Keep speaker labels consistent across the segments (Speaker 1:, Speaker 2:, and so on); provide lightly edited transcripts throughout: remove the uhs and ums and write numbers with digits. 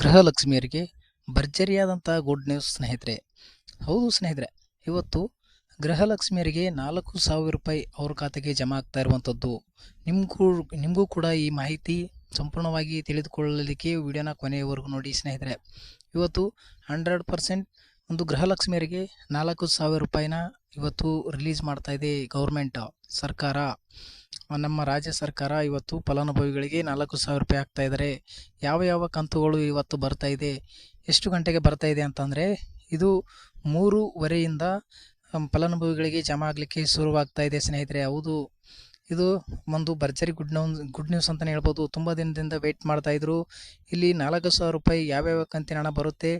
Speaker 1: ಗೃಹಲಕ್ಷ್ಮಿಯರಿಗೆ ಭರ್ಜರಿಯಾದಂಥ good news ಸ್ನೇಹಿತರೆ. ಹೌದು ಸ್ನೇಹಿತರೆ, ಇವತ್ತು ಗೃಹಲಕ್ಷ್ಮಿಯರಿಗೆ 4,000 ರೂಪಾಯಿ ಅವ್ರ ಖಾತೆಗೆ ಜಮಾ ಆಗ್ತಾ ಇರುವಂಥದ್ದು. ನಿಮಗೂ ಕೂಡ ಈ ಮಾಹಿತಿ ಸಂಪೂರ್ಣವಾಗಿ ತಿಳಿದುಕೊಳ್ಳಲಿಕ್ಕೆ ವಿಡಿಯೋನ ಕೊನೆಯವರೆಗೂ ನೋಡಿ ಸ್ನೇಹಿತರೆ. ಇವತ್ತು 100% ಒಂದು ಗೃಹಲಕ್ಷ್ಮಿಯರಿಗೆ 4,000 ರೂಪಾಯಿನ ಇವತ್ತು ರಿಲೀಸ್ ಮಾಡ್ತಾ ಇದೆ ಗೌರ್ಮೆಂಟ್ ಸರ್ಕಾರ. ನಮ್ಮ ರಾಜ್ಯ ಸರ್ಕಾರ ಇವತ್ತು ಫಲಾನುಭವಿಗಳಿಗೆ 4,000 ರೂಪಾಯಿ ಆಗ್ತಾ ಇದ್ದಾರೆ. ಯಾವ ಕಂತುಗಳು ಇವತ್ತು ಬರ್ತಾ ಇದೆ, ಎಷ್ಟು ಗಂಟೆಗೆ ಬರ್ತಾ ಇದೆ ಅಂತಂದರೆ, ಇದು 3:30ಯಿಂದ ಫಲಾನುಭವಿಗಳಿಗೆ ಜಮಾ ಆಗಲಿಕ್ಕೆ ಶುರುವಾಗ್ತಾ ಇದೆ ಸ್ನೇಹಿತರೆ. ಹೌದು, ಇದು ಒಂದು ಭರ್ಜರಿ ಗುಡ್ ನ್ಯೂಸ್ ಅಂತಲೇ ಹೇಳ್ಬೋದು. ತುಂಬ ದಿನದಿಂದ ವೆಯ್ಟ್ ಮಾಡ್ತಾ ಇದ್ರು. ಇಲ್ಲಿ 4,000 ರೂಪಾಯಿ ಯಾವ್ಯಾವ ಕಂತಿನ ಹಣ ಬರುತ್ತೆ,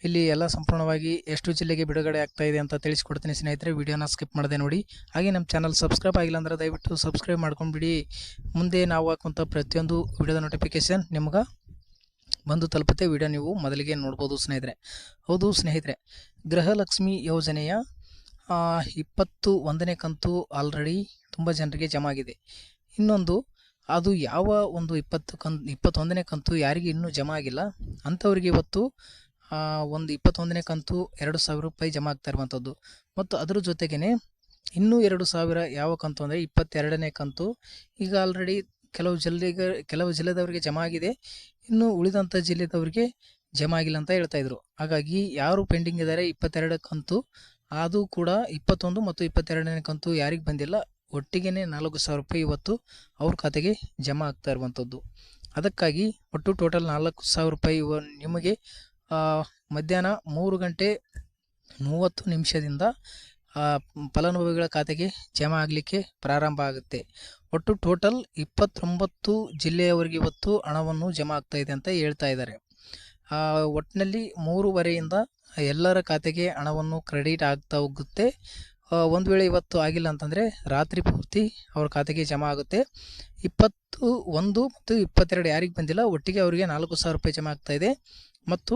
Speaker 1: ಇಲ್ಲಿ ಎಲ್ಲ ಸಂಪೂರ್ಣವಾಗಿ ಎಷ್ಟು ಜಿಲ್ಲೆಗೆ ಬಿಡುಗಡೆ ಆಗ್ತಾ ಇದೆ ಅಂತ ತಿಳಿಸ್ಕೊಡ್ತೀನಿ ಸ್ನೇಹಿತರೆ. ವಿಡಿಯೋನ ಸ್ಕಿಪ್ ಮಾಡದೆ ನೋಡಿ. ಹಾಗೆ ನಮ್ಮ ಚಾನಲ್ ಸಬ್ಸ್ಕ್ರೈಬ್ ಆಗಿಲ್ಲ ಅಂದರೆ ದಯವಿಟ್ಟು ಸಬ್ಸ್ಕ್ರೈಬ್ ಮಾಡ್ಕೊಂಡ್ಬಿಡಿ. ಮುಂದೆ ನಾವು ಹಾಕುವಂಥ ಪ್ರತಿಯೊಂದು ವಿಡಿಯೋದ ನೋಟಿಫಿಕೇಶನ್ ನಿಮ್ಗೆ ಬಂದು ತಲುಪುತ್ತೆ. ವಿಡಿಯೋ ನೀವು ಮೊದಲಿಗೆ ನೋಡ್ಬೋದು ಸ್ನೇಹಿತರೆ. ಹೌದು ಸ್ನೇಹಿತರೆ, ಗೃಹಲಕ್ಷ್ಮಿ ಯೋಜನೆಯ 21ನೇ ಕಂತು ಆಲ್ರೆಡಿ ತುಂಬ ಜನರಿಗೆ ಜಮಾ ಆಗಿದೆ. ಇನ್ನೊಂದು ಅದು ಯಾವ ಒಂದು 21ನೇ ಕಂತು ಯಾರಿಗೆ ಇನ್ನೂ ಜಮಾ ಆಗಿಲ್ಲ ಅಂಥವ್ರಿಗೆ ಇವತ್ತು ಒಂದು 21ನೇ ಕಂತು 2,000 ರೂಪಾಯಿ ಜಮಾ ಆಗ್ತಾ ಇರುವಂಥದ್ದು. ಮತ್ತು ಅದ್ರ ಜೊತೆಗೇ ಇನ್ನೂ 2,000 ಯಾವ ಕಂತು ಅಂದರೆ 22ನೇ ಕಂತು ಈಗ ಆಲ್ರೆಡಿ ಕೆಲವು ಜಿಲ್ಲೆದವರಿಗೆ ಜಮಾ ಆಗಿದೆ. ಇನ್ನು ಉಳಿದಂಥ ಜಿಲ್ಲೆದವರಿಗೆ ಜಮಾ ಆಗಿಲ್ಲ ಅಂತ ಹೇಳ್ತಾಯಿದ್ರು. ಹಾಗಾಗಿ ಯಾರು ಪೆಂಡಿಂಗ್ ಇದ್ದಾರೆ 22 ಕಂತು, ಅದು ಕೂಡ 21 ಮತ್ತು 22ನೇ ಕಂತು ಯಾರಿಗೆ ಬಂದಿಲ್ಲ, ಒಟ್ಟಿಗೆ 4,000 ರೂಪಾಯಿ ಇವತ್ತು ಅವ್ರ ಖಾತೆಗೆ ಜಮಾ ಆಗ್ತಾ ಇರುವಂಥದ್ದು. ಅದಕ್ಕಾಗಿ ಒಟ್ಟು ಟೋಟಲ್ 4,000 ರೂಪಾಯಿ ನಿಮಗೆ ಮಧ್ಯಾಹ್ನ 3:30 ಫಲಾನುಭವಿಗಳ ಖಾತೆಗೆ ಜಮಾ ಆಗಲಿಕ್ಕೆ ಪ್ರಾರಂಭ ಆಗುತ್ತೆ. ಒಟ್ಟು ಟೋಟಲ್ 29 ಜಿಲ್ಲೆಯವರಿಗೆ ಇವತ್ತು ಹಣವನ್ನು ಜಮಾ ಆಗ್ತಾ ಇದೆ ಅಂತ ಹೇಳ್ತಾ ಇದ್ದಾರೆ. ಒಟ್ಟಿನಲ್ಲಿ 3:30ಯಿಂದ ಎಲ್ಲರ ಖಾತೆಗೆ ಹಣವನ್ನು ಕ್ರೆಡಿಟ್ ಆಗ್ತಾ ಹೋಗುತ್ತೆ. ಒಂದು ವೇಳೆ ಇವತ್ತು ಆಗಿಲ್ಲ ಅಂತಂದರೆ ರಾತ್ರಿ ಪೂರ್ತಿ ಅವ್ರ ಖಾತೆಗೆ ಜಮಾ ಆಗುತ್ತೆ. 21 ಮತ್ತು 22 ಯಾರಿಗೆ ಬಂದಿಲ್ಲ, ಒಟ್ಟಿಗೆ ಅವರಿಗೆ 4,000 ರೂಪಾಯಿ ಜಮಾ ಆಗ್ತಾ ಇದೆ. ಮತ್ತು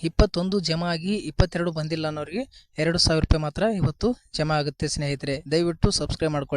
Speaker 1: 21 ಜಮಾ ಆಗಿ 22 ಬಂದಿಲ್ಲ ಅನ್ನೋರಿಗೆ 2,000 ರೂಪಾಯಿ ಮಾತ್ರ ಇವತ್ತು ಜಮಾ ಆಗುತ್ತೆ ಸ್ನೇಹಿತರೆ. ದಯವಿಟ್ಟು ಸಬ್ಸ್ಕ್ರೈಬ್ ಮಾಡ್ಕೊಳ್ಳಿ.